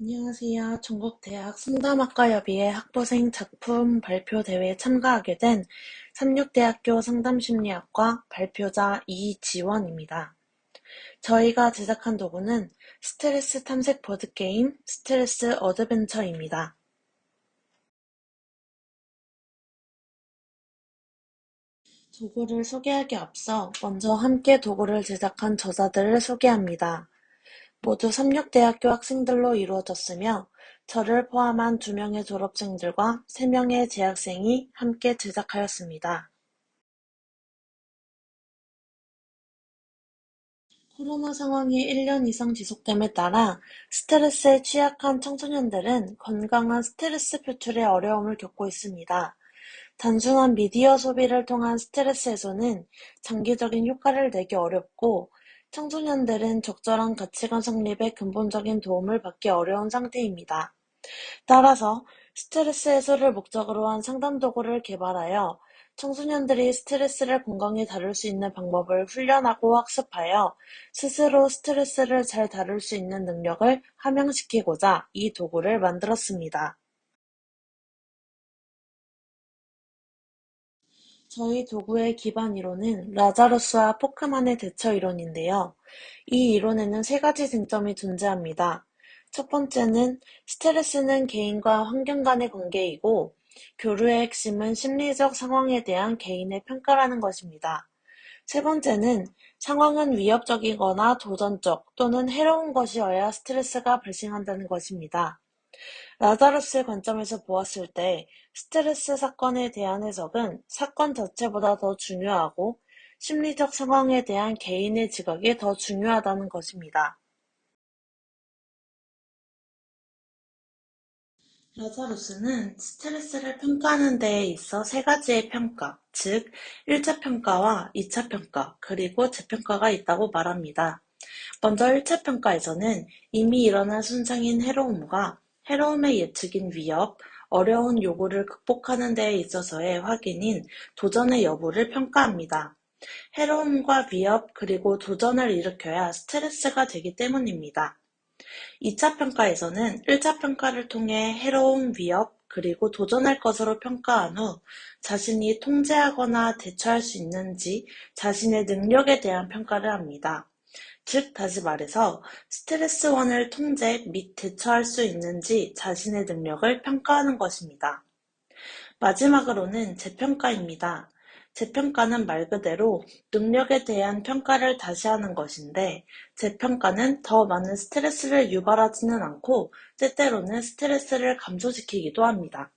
안녕하세요. 전국대학 상담학과협의회 학부생 작품 발표 대회에 참가하게 된 삼육대학교 상담심리학과 발표자 이지원입니다. 저희가 제작한 도구는 스트레스 탐색 보드게임 스트레스 어드벤처입니다. 도구를 소개하기 앞서 먼저 함께 도구를 제작한 저자들을 소개합니다. 모두 삼육대학교 학생들로 이루어졌으며 저를 포함한 2명의 졸업생들과 3명의 재학생이 함께 제작하였습니다. 코로나 상황이 1년 이상 지속됨에 따라 스트레스에 취약한 청소년들은 건강한 스트레스 표출에 어려움을 겪고 있습니다. 단순한 미디어 소비를 통한 스트레스 해소는 장기적인 효과를 내기 어렵고 청소년들은 적절한 가치관 성립에 근본적인 도움을 받기 어려운 상태입니다. 따라서 스트레스 해소를 목적으로 한 상담 도구를 개발하여 청소년들이 스트레스를 건강히 다룰 수 있는 방법을 훈련하고 학습하여 스스로 스트레스를 잘 다룰 수 있는 능력을 함양시키고자 이 도구를 만들었습니다. 저희 도구의 기반 이론은 라자루스와 포크만의 대처 이론인데요. 이 이론에는 3가지 쟁점이 존재합니다. 첫 번째는 스트레스는 개인과 환경 간의 관계이고 교류의 핵심은 심리적 상황에 대한 개인의 평가라는 것입니다. 세 번째는 상황은 위협적이거나 도전적 또는 해로운 것이어야 스트레스가 발생한다는 것입니다. 라자루스의 관점에서 보았을 때 스트레스 사건에 대한 해석은 사건 자체보다 더 중요하고 심리적 상황에 대한 개인의 지각이 더 중요하다는 것입니다. 라자루스는 스트레스를 평가하는 데에 있어 3가지의 평가, 즉 1차 평가와 2차 평가, 그리고 재평가가 있다고 말합니다. 먼저 1차 평가에서는 이미 일어난 손상인 해로움과 해로움의 예측인 위협, 어려운 요구를 극복하는 데에 있어서의 확인인 도전의 여부를 평가합니다. 해로움과 위협 그리고 도전을 일으켜야 스트레스가 되기 때문입니다. 2차 평가에서는 1차 평가를 통해 해로움, 위협, 그리고 도전할 것으로 평가한 후 자신이 통제하거나 대처할 수 있는지 자신의 능력에 대한 평가를 합니다. 즉, 다시 말해서 스트레스원을 통제 및 대처할 수 있는지 자신의 능력을 평가하는 것입니다. 마지막으로는 재평가입니다. 재평가는 말 그대로 능력에 대한 평가를 다시 하는 것인데, 재평가는 더 많은 스트레스를 유발하지는 않고 때때로는 스트레스를 감소시키기도 합니다.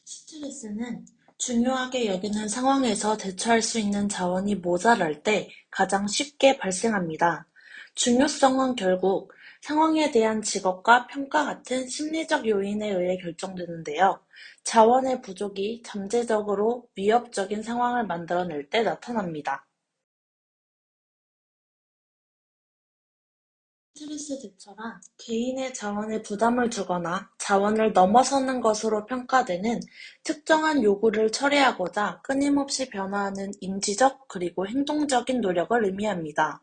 스트레스는 중요하게 여기는 상황에서 대처할 수 있는 자원이 모자랄 때 가장 쉽게 발생합니다. 중요성은 결국 상황에 대한 직업과 평가 같은 심리적 요인에 의해 결정되는데요. 자원의 부족이 잠재적으로 위협적인 상황을 만들어낼 때 나타납니다. 스트레스 대처란 개인의 자원에 부담을 주거나 자원을 넘어서는 것으로 평가되는 특정한 요구를 처리하고자 끊임없이 변화하는 인지적 그리고 행동적인 노력을 의미합니다.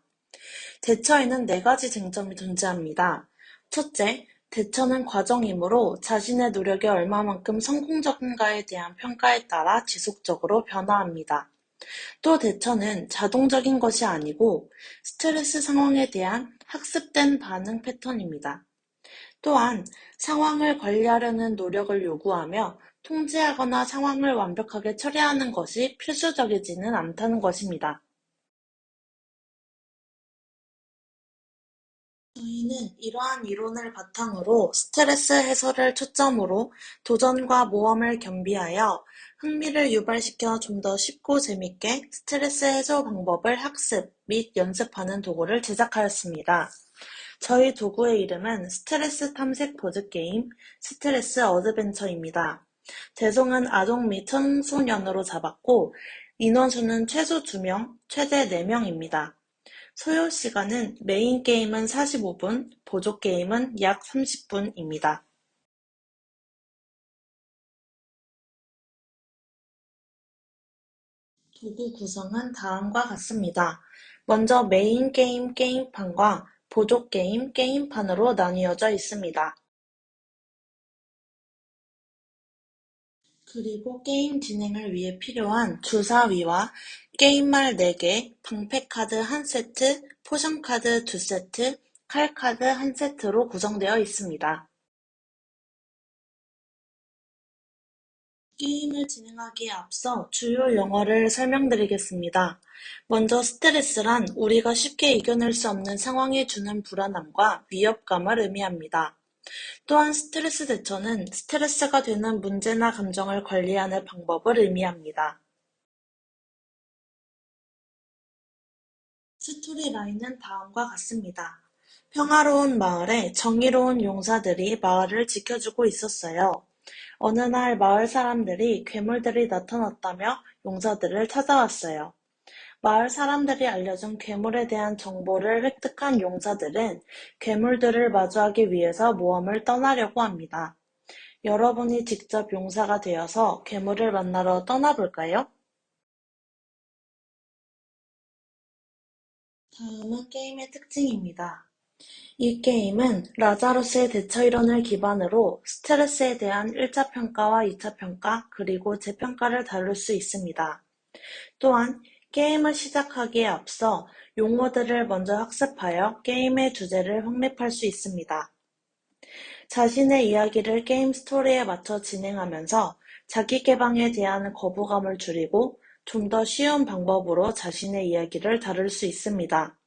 대처에는 4가지 쟁점이 존재합니다. 첫째, 대처는 과정이므로 자신의 노력이 얼마만큼 성공적인가에 대한 평가에 따라 지속적으로 변화합니다. 또 대처는 자동적인 것이 아니고 스트레스 상황에 대한 학습된 반응 패턴입니다. 또한 상황을 관리하려는 노력을 요구하며 통제하거나 상황을 완벽하게 처리하는 것이 필수적이지는 않다는 것입니다. 저희는 이러한 이론을 바탕으로 스트레스 해소를 초점으로 도전과 모험을 겸비하여 흥미를 유발시켜 좀 더 쉽고 재밌게 스트레스 해소 방법을 학습 및 연습하는 도구를 제작하였습니다. 저희 도구의 이름은 스트레스 탐색 보드게임 스트레스 어드벤처입니다. 제송은 아동 및 청소년으로 잡았고 인원수는 최소 2명, 최대 4명입니다. 소요 시간은 메인 게임은 45분, 보조 게임은 약 30분입니다. 도구 구성은 다음과 같습니다. 먼저 메인 게임 게임판과 보조 게임 게임판으로 나뉘어져 있습니다. 그리고 게임 진행을 위해 필요한 주사위와 게임말 4개, 방패카드 1세트, 포션카드 2세트, 칼카드 1세트로 구성되어 있습니다. 게임을 진행하기에 앞서 주요 용어를 설명드리겠습니다. 먼저 스트레스란 우리가 쉽게 이겨낼 수 없는 상황이 주는 불안함과 위협감을 의미합니다. 또한 스트레스 대처는 스트레스가 되는 문제나 감정을 관리하는 방법을 의미합니다. 스토리라인은 다음과 같습니다. 평화로운 마을에 정의로운 용사들이 마을을 지켜주고 있었어요. 어느 날 마을 사람들이 괴물들이 나타났다며 용사들을 찾아왔어요. 마을 사람들이 알려준 괴물에 대한 정보를 획득한 용사들은 괴물들을 마주하기 위해서 모험을 떠나려고 합니다. 여러분이 직접 용사가 되어서 괴물을 만나러 떠나볼까요? 다음은 게임의 특징입니다. 이 게임은 라자루스의 대처 이론을 기반으로 스트레스에 대한 1차 평가와 2차 평가, 그리고 재평가를 다룰 수 있습니다. 또한 게임을 시작하기에 앞서 용어들을 먼저 학습하여 게임의 주제를 확립할 수 있습니다. 자신의 이야기를 게임 스토리에 맞춰 진행하면서 자기 개방에 대한 거부감을 줄이고 좀 더 쉬운 방법으로 자신의 이야기를 다룰 수 있습니다.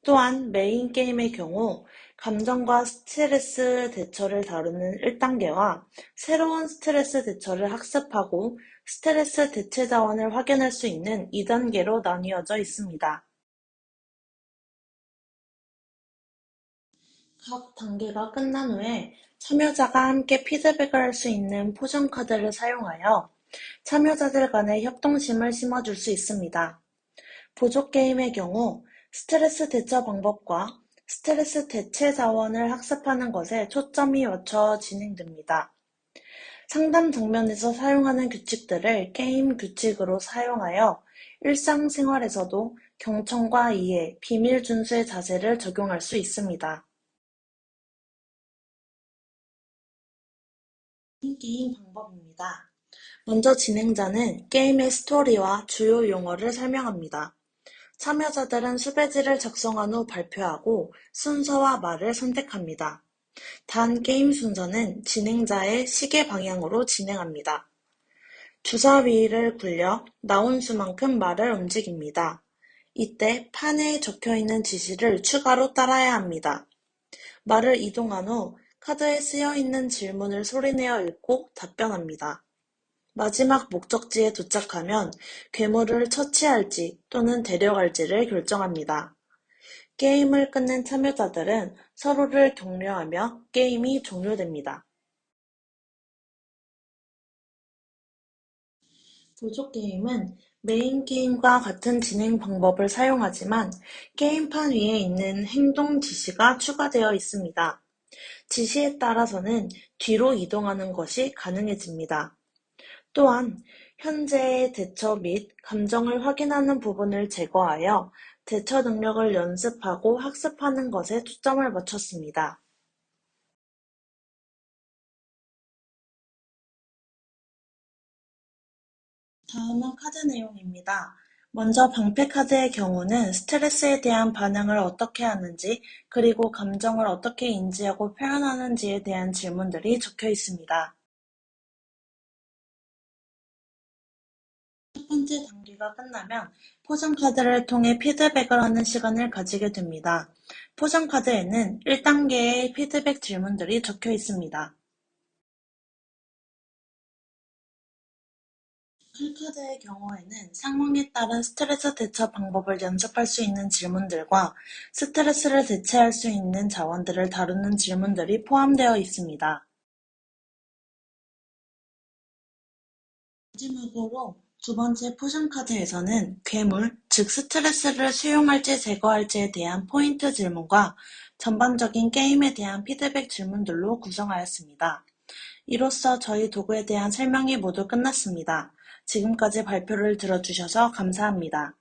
또한 메인 게임의 경우 감정과 스트레스 대처를 다루는 1단계와 새로운 스트레스 대처를 학습하고 스트레스 대체 자원을 확인할 수 있는 2단계로 나뉘어져 있습니다. 각 단계가 끝난 후에 참여자가 함께 피드백을 할 수 있는 포션 카드를 사용하여 참여자들 간의 협동심을 심어줄 수 있습니다. 보조 게임의 경우 스트레스 대처 방법과 스트레스 대체 자원을 학습하는 것에 초점이 맞춰 진행됩니다. 상담 장면에서 사용하는 규칙들을 게임 규칙으로 사용하여 일상생활에서도 경청과 이해, 비밀 준수의 자세를 적용할 수 있습니다. 게임 방법입니다. 먼저 진행자는 게임의 스토리와 주요 용어를 설명합니다. 참여자들은 수배지를 작성한 후 발표하고 순서와 말을 선택합니다. 단 게임 순서는 진행자의 시계 방향으로 진행합니다. 주사위를 굴려 나온 수만큼 말을 움직입니다. 이때 판에 적혀있는 지시를 추가로 따라야 합니다. 말을 이동한 후 카드에 쓰여있는 질문을 소리내어 읽고 답변합니다. 마지막 목적지에 도착하면 괴물을 처치할지 또는 데려갈지를 결정합니다. 게임을 끝낸 참여자들은 서로를 격려하며 게임이 종료됩니다. 보조 게임은 메인 게임과 같은 진행 방법을 사용하지만 게임판 위에 있는 행동 지시가 추가되어 있습니다. 지시에 따라서는 뒤로 이동하는 것이 가능해집니다. 또한 현재의 대처 및 감정을 확인하는 부분을 제거하여 대처 능력을 연습하고 학습하는 것에 초점을 맞췄습니다. 다음은 카드 내용입니다. 먼저 방패 카드의 경우는 스트레스에 대한 반응을 어떻게 하는지, 그리고 감정을 어떻게 인지하고 표현하는지에 대한 질문들이 적혀 있습니다. 첫 번째 단계가 끝나면 포션 카드를 통해 피드백을 하는 시간을 가지게 됩니다. 포션 카드에는 1단계의 피드백 질문들이 적혀 있습니다. 풀카드의 경우에는 상황에 따른 스트레스 대처 방법을 연습할 수 있는 질문들과 스트레스를 대체할 수 있는 자원들을 다루는 질문들이 포함되어 있습니다. 마지막으로 두 번째 포션 카드에서는 괴물, 즉 스트레스를 수용할지 제거할지에 대한 포인트 질문과 전반적인 게임에 대한 피드백 질문들로 구성하였습니다. 이로써 저희 도구에 대한 설명이 모두 끝났습니다. 지금까지 발표를 들어주셔서 감사합니다.